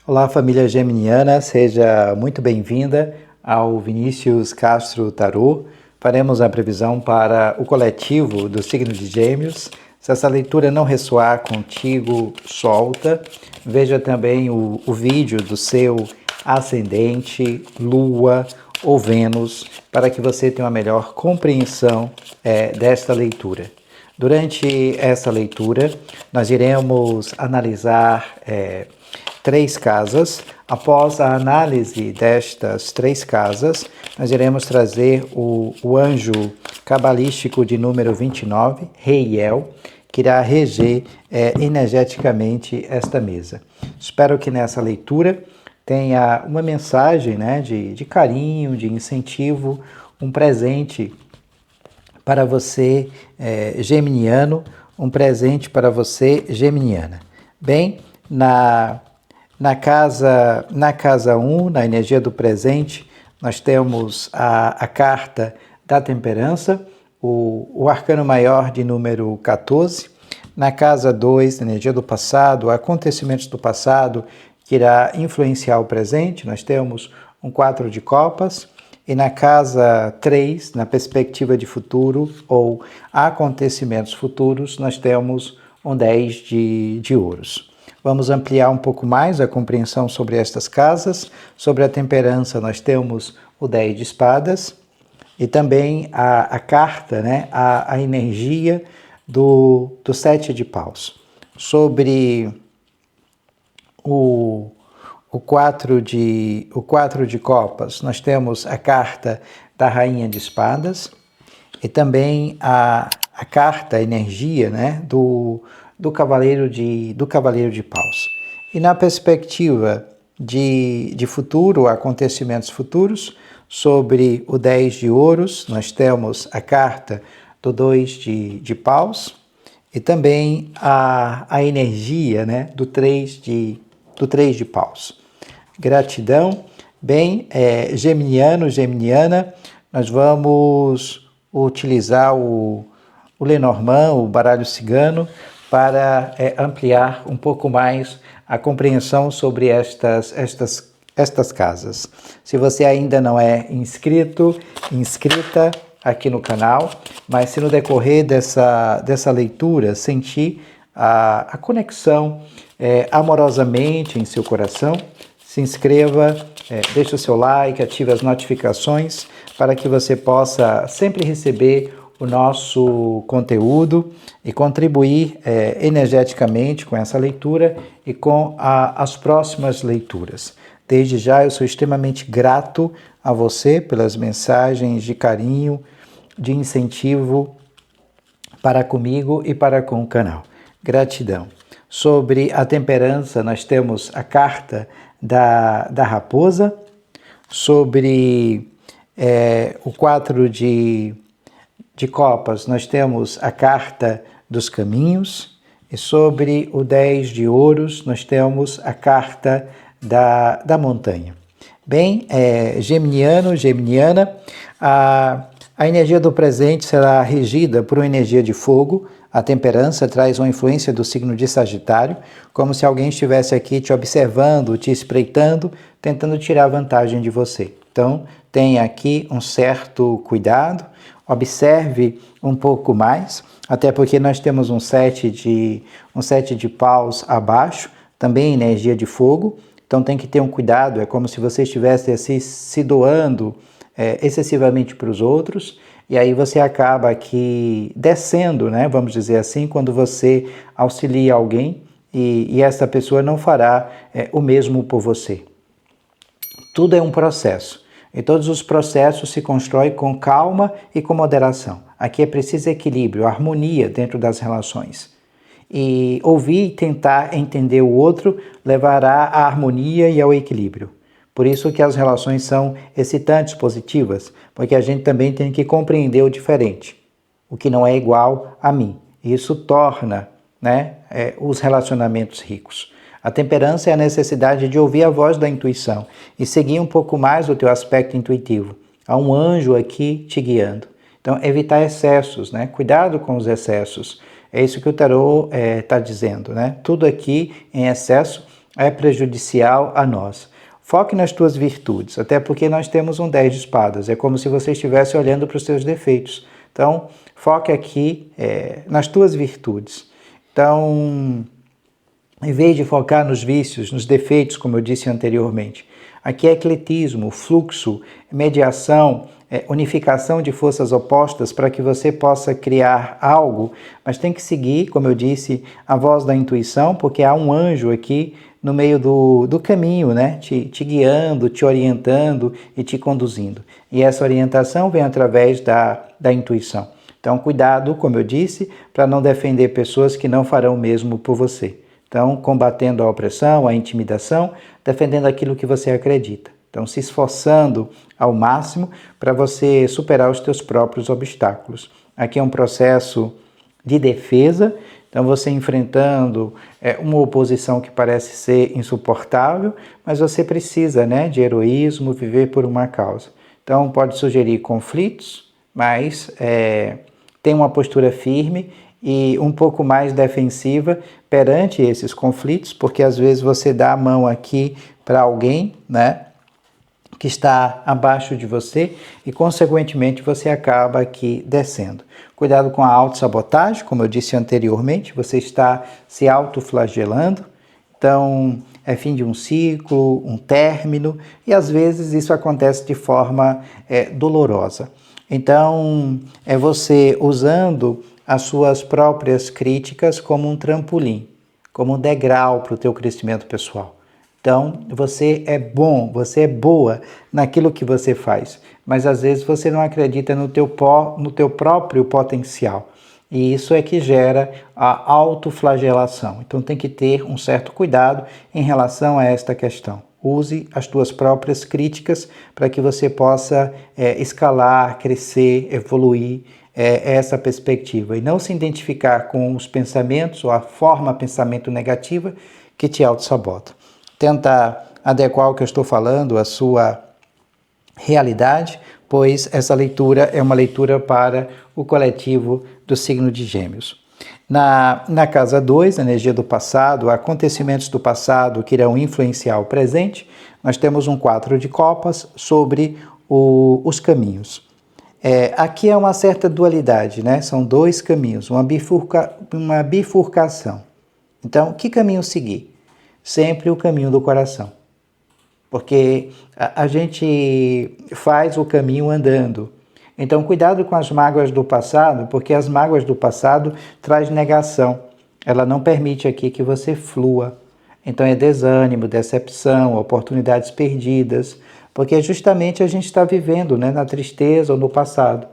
Olá, família geminiana, seja muito bem-vinda ao Vinícius Castro Tarô. Faremos a previsão para o coletivo do signo de Gêmeos. Se essa leitura não ressoar contigo, solta. Veja também o vídeo do seu ascendente, lua ou Vênus, para que você tenha uma melhor compreensão desta leitura. Durante essa leitura, nós iremos analisar 3 casas. Após a análise destas 3 casas, nós iremos trazer o anjo cabalístico de número 29, Reiel, que irá reger energeticamente esta mesa. Espero que nessa leitura tenha uma mensagem, né, de carinho, de incentivo, um presente para você, geminiano, um presente para você, geminiana. Bem, na casa 1, na energia do presente, nós temos a carta da temperança, o arcano maior de número 14. Na casa 2, na energia do passado, acontecimentos do passado que irá influenciar o presente, nós temos um 4 de copas. E na casa 3, na perspectiva de futuro ou acontecimentos futuros, nós temos um 10 de ouros. Vamos ampliar um pouco mais a compreensão sobre estas casas. Sobre a temperança, nós temos o 10 de espadas e também a carta, né, a energia do 7 de paus. Sobre o 4 de copas, nós temos a carta da rainha de espadas e também a carta, a energia, né, do cavaleiro de paus. E na perspectiva de futuro, acontecimentos futuros, sobre o 10 de ouros, nós temos a carta do 2 de paus e também a energia, né, do 3 de paus. Gratidão. Bem, geminiano, geminiana, nós vamos utilizar o Lenormand, o baralho cigano, para ampliar um pouco mais a compreensão sobre estas casas. Se você ainda não é inscrita aqui no canal, mas se no decorrer dessa leitura sentir a conexão amorosamente em seu coração, se inscreva, deixe o seu like, ative as notificações para que você possa sempre receber o nosso conteúdo e contribuir energeticamente com essa leitura e com as próximas leituras. Desde já eu sou extremamente grato a você pelas mensagens de carinho, de incentivo para comigo e para com o canal. Gratidão. Sobre a temperança, nós temos a carta da raposa. Sobre o 4 de copas, nós temos a carta dos caminhos. E sobre o 10 de ouros, nós temos a carta da montanha. Bem, geminiano, geminiana, a energia do presente será regida por uma energia de fogo. A temperança traz uma influência do signo de Sagitário, como se alguém estivesse aqui te observando, te espreitando, tentando tirar vantagem de você. Então, tenha aqui um certo cuidado, observe um pouco mais, até porque nós temos um 7 de paus abaixo, também energia de fogo, então tem que ter um cuidado, é como se você estivesse assim, se doando excessivamente para os outros, e aí você acaba aqui descendo, né, vamos dizer assim, quando você auxilia alguém e essa pessoa não fará o mesmo por você. Tudo é um processo, e todos os processos se constroem com calma e com moderação. Aqui é preciso equilíbrio, harmonia dentro das relações. E ouvir e tentar entender o outro levará à harmonia e ao equilíbrio. Por isso que as relações são excitantes, positivas, porque a gente também tem que compreender o diferente, o que não é igual a mim. Isso torna, né, os relacionamentos ricos. A temperança é a necessidade de ouvir a voz da intuição e seguir um pouco mais o teu aspecto intuitivo. Há um anjo aqui te guiando. Então, evitar excessos, né? Cuidado com os excessos. É isso que o tarô está dizendo, né? Tudo aqui em excesso é prejudicial a nós. Foque nas tuas virtudes, até porque nós temos um 10 de espadas, é como se você estivesse olhando para os seus defeitos. Então, foque aqui nas tuas virtudes. Então, em vez de focar nos vícios, nos defeitos, como eu disse anteriormente, aqui é ecletismo, fluxo, mediação, unificação de forças opostas para que você possa criar algo, mas tem que seguir, como eu disse, a voz da intuição, porque há um anjo aqui no meio do caminho, né? Te guiando, te orientando e te conduzindo. E essa orientação vem através da intuição. Então, cuidado, como eu disse, para não defender pessoas que não farão o mesmo por você. Então, combatendo a opressão, a intimidação, defendendo aquilo que você acredita. Então, se esforçando ao máximo para você superar os teus próprios obstáculos. Aqui é um processo de defesa. Então, você enfrentando uma oposição que parece ser insuportável, mas você precisa, né, de heroísmo, viver por uma causa. Então, pode sugerir conflitos, mas tem uma postura firme e um pouco mais defensiva perante esses conflitos, porque às vezes você dá a mão aqui para alguém, né, que está abaixo de você e, consequentemente, você acaba aqui descendo. Cuidado com a autossabotagem, como eu disse anteriormente, você está se autoflagelando, então é fim de um ciclo, um término, e às vezes isso acontece de forma dolorosa. Então, é você usando as suas próprias críticas como um trampolim, como um degrau para o teu crescimento pessoal. Então, você é bom, você é boa naquilo que você faz, mas às vezes você não acredita no teu próprio potencial. E isso é que gera a autoflagelação. Então, tem que ter um certo cuidado em relação a esta questão. Use as tuas próprias críticas para que você possa escalar, crescer, evoluir essa perspectiva. E não se identificar com os pensamentos ou a forma pensamento negativa que te autossabota. Tenta adequar o que eu estou falando à sua realidade, pois essa leitura é uma leitura para o coletivo do signo de Gêmeos. Na casa 2, energia do passado, acontecimentos do passado que irão influenciar o presente, nós temos um 4 de copas sobre os caminhos. Aqui é uma certa dualidade, né? São dois caminhos, uma bifurcação. Então, que caminho seguir? Sempre o caminho do coração. Porque a gente faz o caminho andando. Então, cuidado com as mágoas do passado, porque as mágoas do passado traz negação. Ela não permite aqui que você flua. Então, é desânimo, decepção, oportunidades perdidas, porque justamente a gente está vivendo, né, na tristeza ou no passado.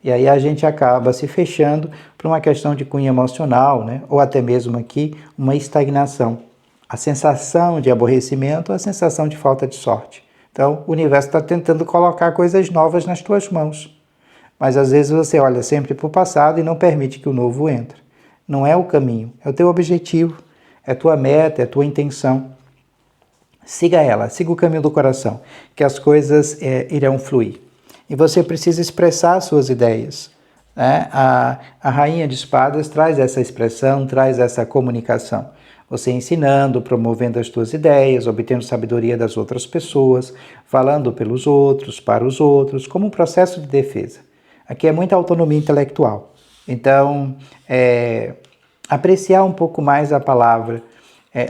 E aí a gente acaba se fechando para uma questão de cunho emocional, né, ou até mesmo aqui uma estagnação. A sensação de aborrecimento, a sensação de falta de sorte. Então, o universo está tentando colocar coisas novas nas tuas mãos. Mas às vezes você olha sempre para o passado e não permite que o novo entre. Não é o caminho, é o teu objetivo, é a tua meta, é a tua intenção. Siga ela, siga o caminho do coração, que as coisas irão fluir. E você precisa expressar as suas ideias. Né? A Rainha de Espadas traz essa expressão, traz essa comunicação. Você ensinando, promovendo as suas ideias, obtendo sabedoria das outras pessoas, falando pelos outros, para os outros, como um processo de defesa. Aqui é muita autonomia intelectual. Então, apreciar um pouco mais a palavra,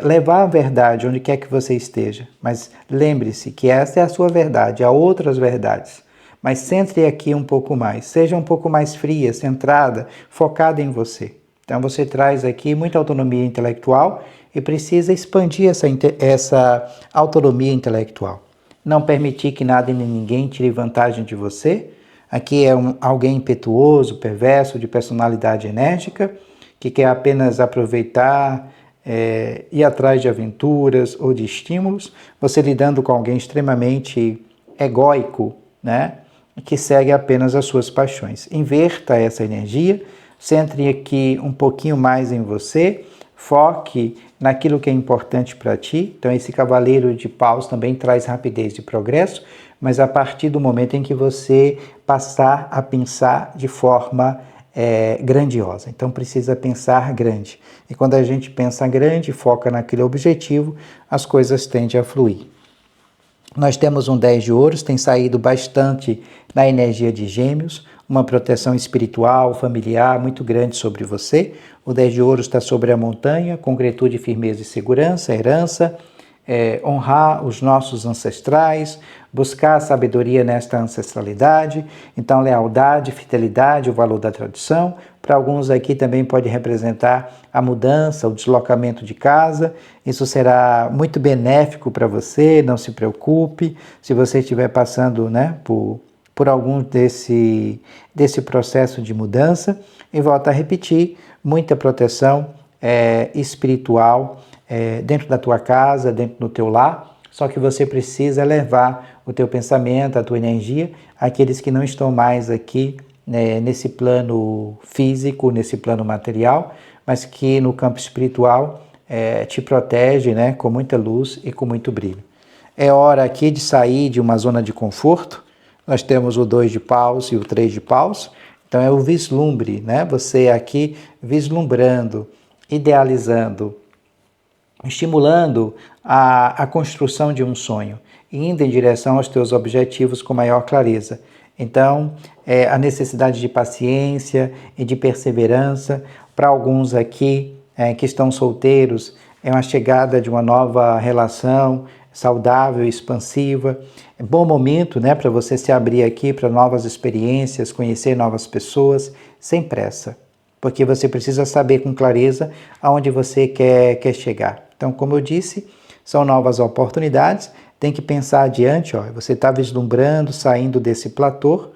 levar a verdade onde quer que você esteja. Mas lembre-se que essa é a sua verdade, há outras verdades. Mas centre aqui um pouco mais, seja um pouco mais fria, centrada, focada em você. Então você traz aqui muita autonomia intelectual e precisa expandir essa autonomia intelectual. Não permitir que nada e nem ninguém tire vantagem de você. Aqui é alguém impetuoso, perverso, de personalidade enérgica, que quer apenas aproveitar, ir atrás de aventuras ou de estímulos. Você lidando com alguém extremamente egóico, né? Que segue apenas as suas paixões. Inverta essa energia. Centre aqui um pouquinho mais em você, foque naquilo que é importante para ti. Então, esse cavaleiro de paus também traz rapidez de progresso, mas a partir do momento em que você passar a pensar de forma grandiosa. Então precisa pensar grande. E quando a gente pensa grande, foca naquele objetivo, as coisas tendem a fluir. Nós temos um 10 de ouros, tem saído bastante na energia de Gêmeos, uma proteção espiritual, familiar muito grande sobre você. O 10 de ouros está sobre a montanha, concretude, firmeza e segurança, herança, honrar os nossos ancestrais, buscar a sabedoria nesta ancestralidade. Então, lealdade, fidelidade, o valor da tradição. Para alguns aqui também pode representar a mudança, o deslocamento de casa. Isso será muito benéfico para você, não se preocupe. Se você estiver passando, né, por algum desse processo de mudança. E volto a repetir, muita proteção espiritual dentro da tua casa, dentro do teu lar. Só que você precisa levar o teu pensamento, a tua energia, àqueles que não estão mais aqui, né, nesse plano físico, nesse plano material, mas que no campo espiritual te protege, né, com muita luz e com muito brilho. É hora aqui de sair de uma zona de conforto. Nós temos o 2 de paus e o 3 de paus. Então é o vislumbre, né? Você aqui vislumbrando, idealizando, estimulando a construção de um sonho, indo em direção aos teus objetivos com maior clareza. Então, a necessidade de paciência e de perseverança. Para alguns aqui que estão solteiros, é uma chegada de uma nova relação saudável, expansiva. É bom momento, né, para você se abrir aqui para novas experiências, conhecer novas pessoas, sem pressa. Porque você precisa saber com clareza aonde você quer chegar. Então, como eu disse, são novas oportunidades, tem que pensar adiante, ó, você está vislumbrando, saindo desse platô,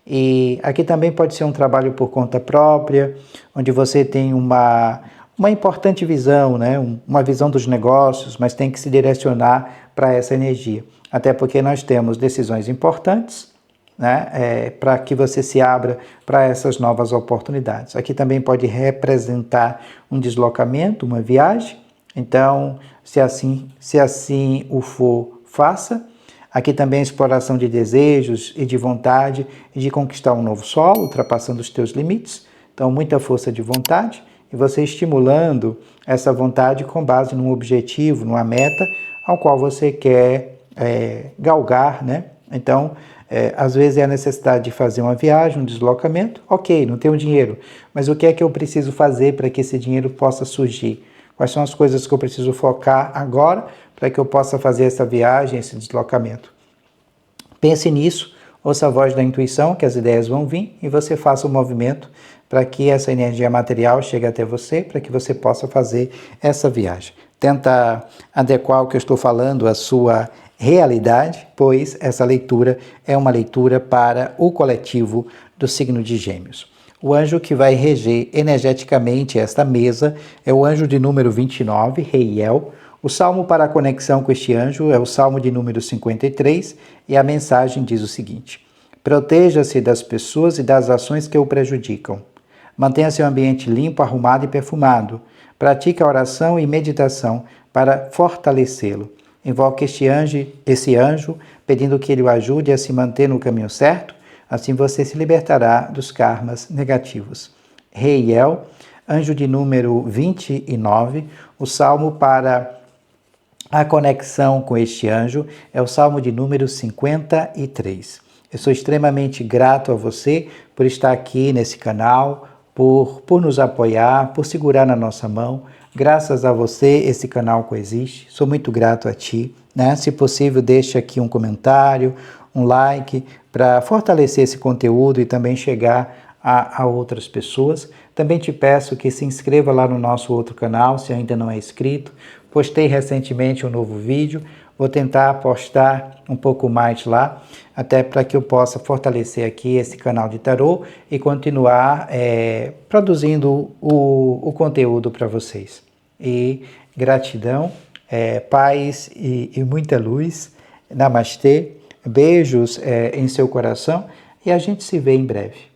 e aqui também pode ser um trabalho por conta própria, onde você tem uma importante visão, né? Uma visão dos negócios, mas tem que se direcionar para essa energia. Até porque nós temos decisões importantes, né? Para que você se abra para essas novas oportunidades. Aqui também pode representar um deslocamento, uma viagem. Então, se assim o for, faça. Aqui também a exploração de desejos e de vontade e de conquistar um novo solo, ultrapassando os teus limites. Então, muita força de vontade e você estimulando essa vontade com base num objetivo, numa meta ao qual você quer galgar, né? Então, às vezes é a necessidade de fazer uma viagem, um deslocamento. Ok, não tenho dinheiro, mas o que é que eu preciso fazer para que esse dinheiro possa surgir? Quais são as coisas que eu preciso focar agora para que eu possa fazer essa viagem, esse deslocamento? Pense nisso, ouça a voz da intuição, que as ideias vão vir, e você faça o movimento para que essa energia material chegue até você, para que você possa fazer essa viagem. Tenta adequar o que eu estou falando à sua realidade, pois essa leitura é uma leitura para o coletivo do signo de Gêmeos. O anjo que vai reger energeticamente esta mesa é o anjo de número 29, Reiel. O salmo para a conexão com este anjo é o salmo de número 53 e a mensagem diz o seguinte: proteja-se das pessoas e das ações que o prejudicam. Mantenha seu ambiente limpo, arrumado e perfumado. Pratique a oração e meditação para fortalecê-lo. Invoque esse anjo, pedindo que ele o ajude a se manter no caminho certo. Assim você se libertará dos karmas negativos. Reiel, anjo de número 29, o salmo para a conexão com este anjo é o salmo de número 53. Eu sou extremamente grato a você por estar aqui nesse canal, por nos apoiar, por segurar na nossa mão. Graças a você, esse canal coexiste. Sou muito grato a ti, né? Se possível, deixe aqui um comentário, um like, para fortalecer esse conteúdo e também chegar a outras pessoas. Também te peço que se inscreva lá no nosso outro canal, se ainda não é inscrito. Postei recentemente um novo vídeo, vou tentar postar um pouco mais lá, até para que eu possa fortalecer aqui esse canal de tarô e continuar produzindo o conteúdo para vocês. E gratidão, paz e muita luz. Namastê, beijos em seu coração e a gente se vê em breve.